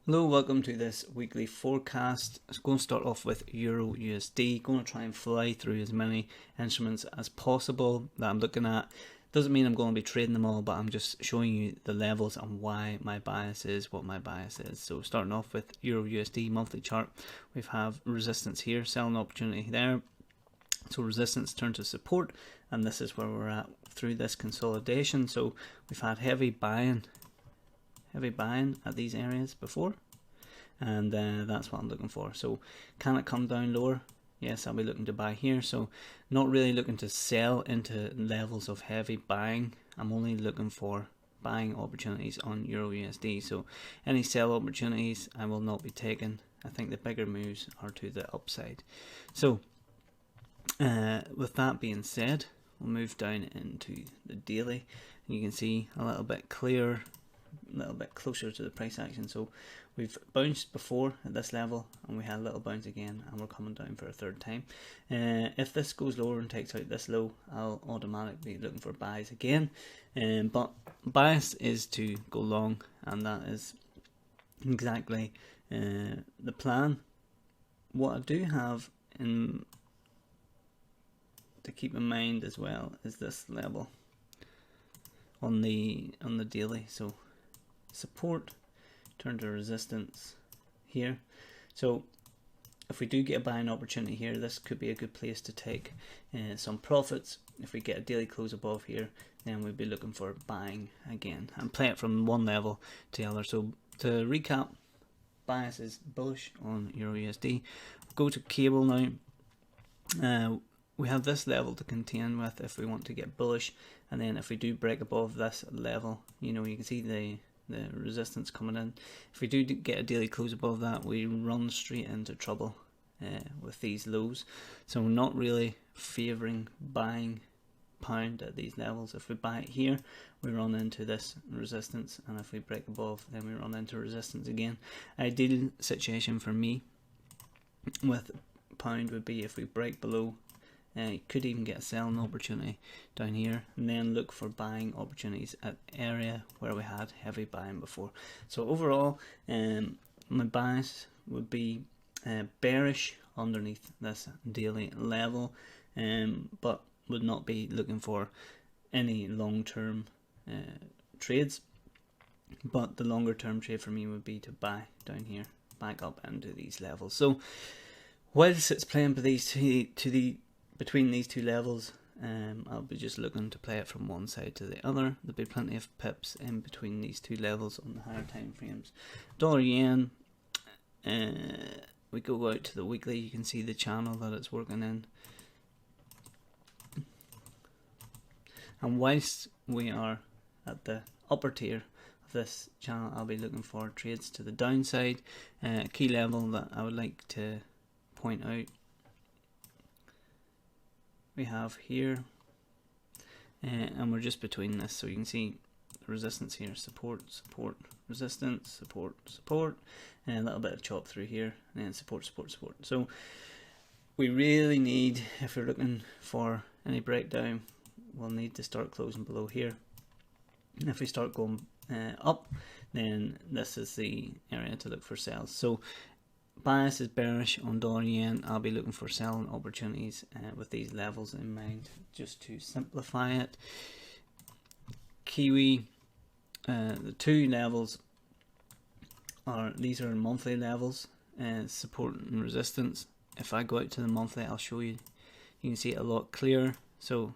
Hello, welcome to this weekly forecast. I'm going to start off with EURUSD. Going to try and fly through as many instruments as possible that I'm looking at. Doesn't mean I'm going to be trading them all, but I'm just showing you the levels and why my bias is what my bias is. So starting off with EURUSD monthly chart, we have resistance here, selling opportunity there. So resistance turned to support, and this is where we're at through this consolidation. So we've had heavy buying at these areas before, and that's what I'm looking for. So can it come down lower? Yes, I'll be looking to buy here. So not really looking to sell into levels of heavy buying. I'm only looking for buying opportunities on EURUSD. So any sell opportunities I will not be taking. I think the bigger moves are to the upside. So with that being said, we'll move down into the daily, and you can see a little bit clearer, a little bit closer to the price action. So we've bounced before at this level, and we had a little bounce again, and we're coming down for a third time. If this goes lower and takes out this low, I'll automatically be looking for buys again, but bias is to go long, and that is exactly the plan. What I do have to keep in mind as well is this level on the daily. So support turn to resistance here. So if we do get a buying opportunity here, this could be a good place to take some profits. If we get a daily close above here, then we'll be looking for buying again and play it from one level to the other. So to recap, bias is bullish on EURUSD. Go to cable now. We have this level to contend with if we want to get bullish, and then if we do break above this level, you can see the resistance coming in. If we do get a daily close above that, we run straight into trouble with these lows. So we're not really favouring buying pound at these levels. If we buy it here, we run into this resistance, and if we break above, then we run into resistance again. Ideal situation for me with pound would be if we break below. You could even get a selling opportunity down here, and then look for buying opportunities at area where we had heavy buying before. So overall, my bias would be bearish underneath this daily level, but would not be looking for any long-term trades. But the longer term trade for me would be to buy down here, back up into these levels. So whilst it's playing between these two levels, I'll be just looking to play it from one side to the other. There'll be plenty of pips in between these two levels on the higher time frames. Dollar yen, we go out to the weekly, you can see the channel that it's working in. And whilst we are at the upper tier of this channel, I'll be looking for trades to the downside. A key level that I would like to point out we have here, and we're just between this, so you can see the resistance here, support, resistance, support, and a little bit of chop through here, and then support. So we really need, if we're looking for any breakdown, we'll need to start closing below here. And if we start going up, then this is the area to look for sales. So bias is bearish on dollar yen. I'll be looking for selling opportunities with these levels in mind, just to simplify it. Kiwi, the two levels these are monthly levels, support and resistance. If I go out to the monthly, I'll show you. You can see it a lot clearer. So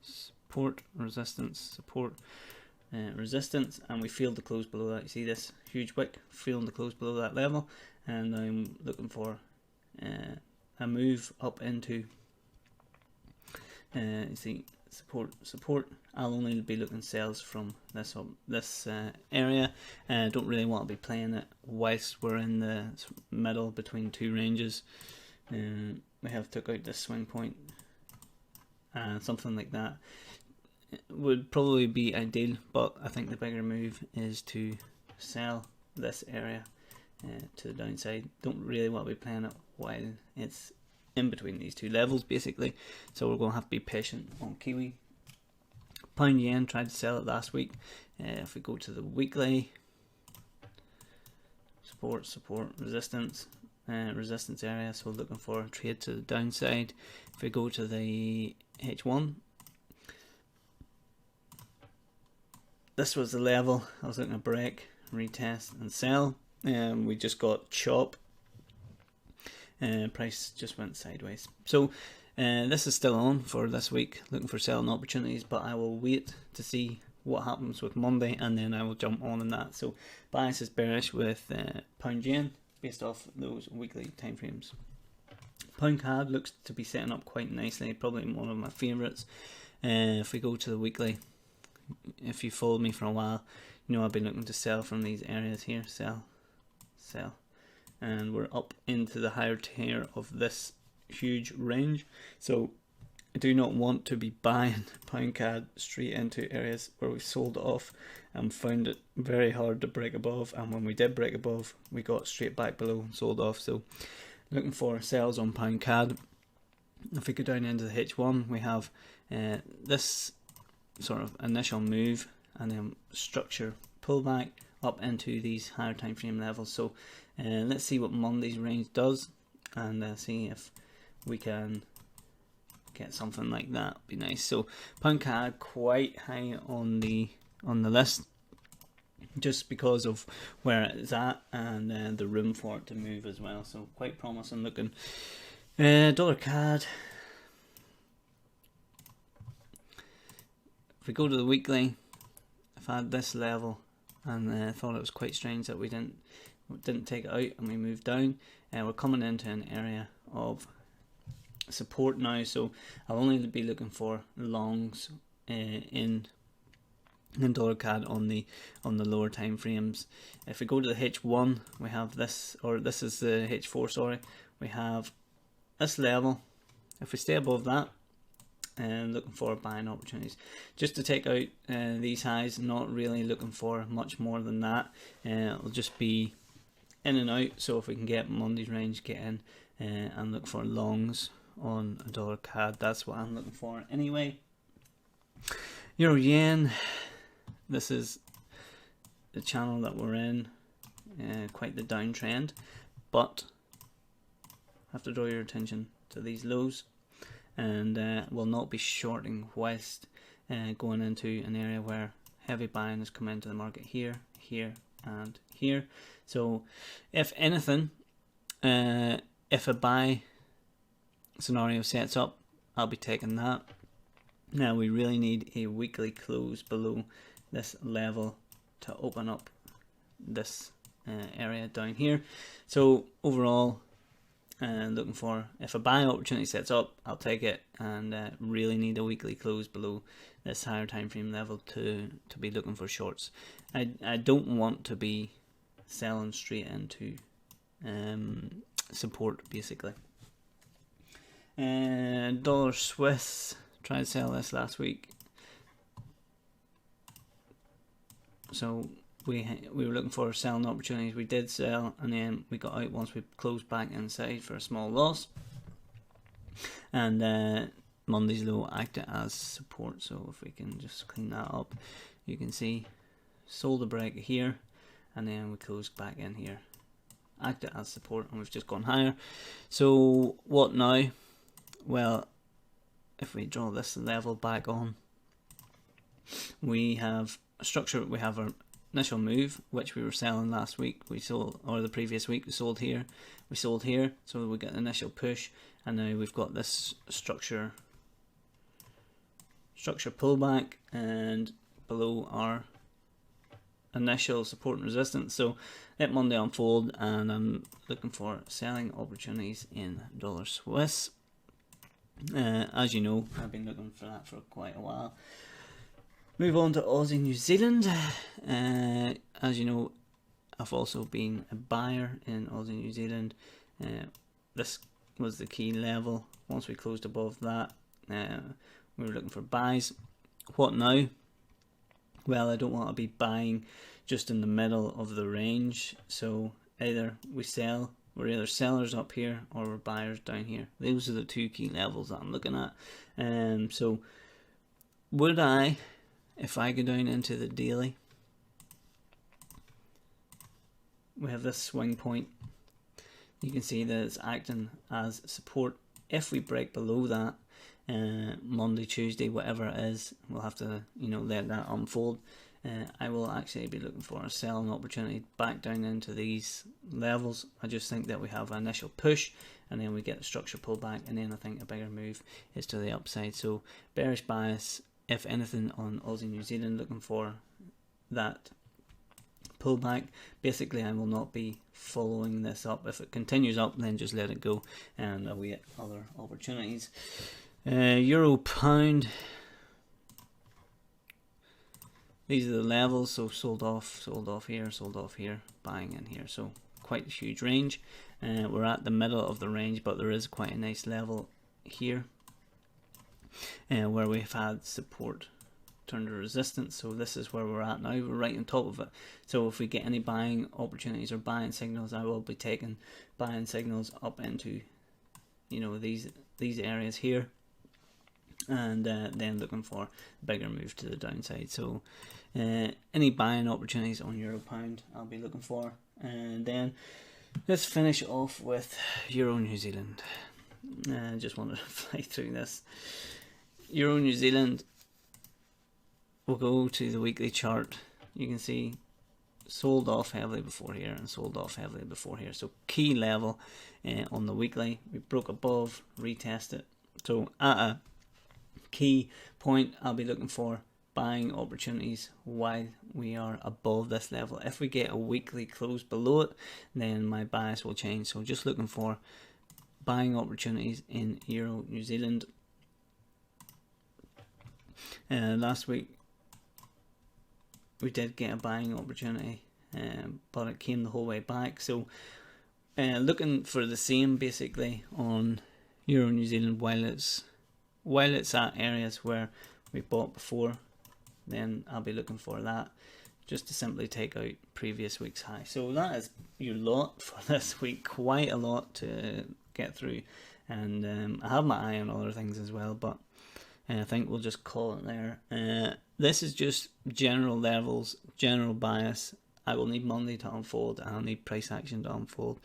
support, resistance, support, resistance, and we failed to close below that. You see this huge wick, failing to close below that level, and I'm looking for a move up into you see support. I'll only be looking sales from this area. Don't really want to be playing it whilst we're in the middle between two ranges. We have took out this swing point, and something like that would probably be ideal, but I think the bigger move is to sell this area to the downside. Don't really want to be playing it while it's in between these two levels, basically. So we're going to have to be patient on Kiwi. Pound yen, tried to sell it last week. If we go to the weekly, support, resistance, resistance area. So looking for a trade to the downside. If we go to the H1, this was the level I was looking to break, retest and sell. We just got chop. Price just went sideways. So this is still on for this week, looking for selling opportunities, but I will wait to see what happens with Monday, and then I will jump on in that. So bias is bearish with pound yen based off those weekly timeframes. Pound CAD looks to be setting up quite nicely, probably one of my favourites. If we go to the weekly, if you followed me for a while, you know I've been looking to sell from these areas here, sell, and we're up into the higher tier of this huge range. So I do not want to be buying pound CAD straight into areas where we've sold off and found it very hard to break above, and when we did break above we got straight back below and sold off. So looking for sales on pound CAD. If we go down into the H1, we have this sort of initial move and then structure pullback up into these higher time frame levels. So let's see what Monday's range does, and see if we can get something like that. Be nice. So pound CAD quite high on the list, just because of where it is at and the room for it to move as well. So quite promising looking. Dollar CAD. If we go to the weekly, I've had this level and thought it was quite strange that we didn't take it out and we moved down. We're coming into an area of support now, so I'll only be looking for longs in dollar CAD on the lower time frames. If we go to the H1, we have this, or this is the H4, sorry, we have this level. If we stay above that, and looking for buying opportunities, just to take out these highs, not really looking for much more than that. It'll just be in and out. So if we can get Monday's range, get in and look for longs on a dollar CAD. That's what I'm looking for anyway. Euro yen, this is the channel that we're in, quite the downtrend, but I have to draw your attention to these lows, and will not be shorting whilst going into an area where heavy buying has come into the market here, here and here. So if anything, if a buy scenario sets up, I'll be taking that. Now we really need a weekly close below this level to open up this area down here. So overall, looking for, if a buy opportunity sets up, I'll take it, and really need a weekly close below this higher time frame level to be looking for shorts. I don't want to be selling straight into support basically. Dollar Swiss, tried to sell this last week, so we were looking for selling opportunities. We did sell, and then we got out once we closed back inside for a small loss, and Monday's low acted as support. So if we can just clean that up, you can see sold a break here, and then we closed back in here, acted as support, and we've just gone higher. So what now? Well, if we draw this level back on, we have a structure. We have our initial move, which we were selling last week. We sold, or the previous week, we sold here, we sold here. So we got an initial push, and now we've got this structure pullback, and below our initial support and resistance. So let Monday unfold, and I'm looking for selling opportunities in dollar Swiss. As you know, I've been looking for that for quite a while. Move on to Aussie New Zealand. As you know, I've also been a buyer in Aussie New Zealand. This was the key level. Once we closed above that, we were looking for buys. What now? Well, I don't want to be buying just in the middle of the range. So either we sell, we're either sellers up here, or we're buyers down here. Those are the two key levels that I'm looking at. So would I, if I go down into the daily, we have this swing point. You can see that it's acting as support. If we break below that, Monday, Tuesday, whatever it is, we'll have to, let that unfold. I will actually be looking for a selling opportunity back down into these levels. I just think that we have an initial push and then we get the structure pullback, and then I think a bigger move is to the upside. So bearish bias, if anything, on Aussie New Zealand, looking for that pullback. Basically, I will not be following this up. If it continues up, then just let it go and await other opportunities. Euro pound, these are the levels. So sold off here, buying in here. So quite a huge range. We're at the middle of the range, but there is quite a nice level here where we've had support turn to resistance. So this is where we're at now. We're right on top of it. So if we get any buying opportunities or buying signals, I will be taking buying signals up into these areas here, and then looking for a bigger move to the downside. So any buying opportunities on Euro Pound I'll be looking for. And then let's finish off with Euro New Zealand. I just wanted to fly through this. Euro New Zealand, we'll go to the weekly chart. You can see sold off heavily before here and sold off heavily before here. So key level on the weekly, we broke above, retest it. So at a key point, I'll be looking for buying opportunities while we are above this level. If we get a weekly close below it, then my bias will change. So just looking for buying opportunities in Euro New Zealand. Last week we did get a buying opportunity, but it came the whole way back. So looking for the same basically on Euro New Zealand while it's at areas where we bought before, then I'll be looking for that just to simply take out previous week's high. So that is your lot for this week. Quite a lot to get through, and I have my eye on other things as well, but I think we'll just call it there. This is just general levels, general bias. I will need Monday to unfold, and I'll need price action to unfold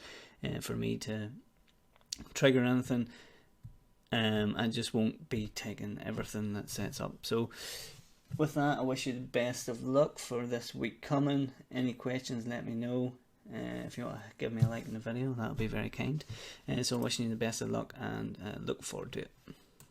for me to trigger anything. I just won't be taking everything that sets up. So with that, I wish you the best of luck for this week coming. Any questions, let me know. If you want to give me a like in the video, that would be very kind. So wishing you the best of luck, and look forward to it.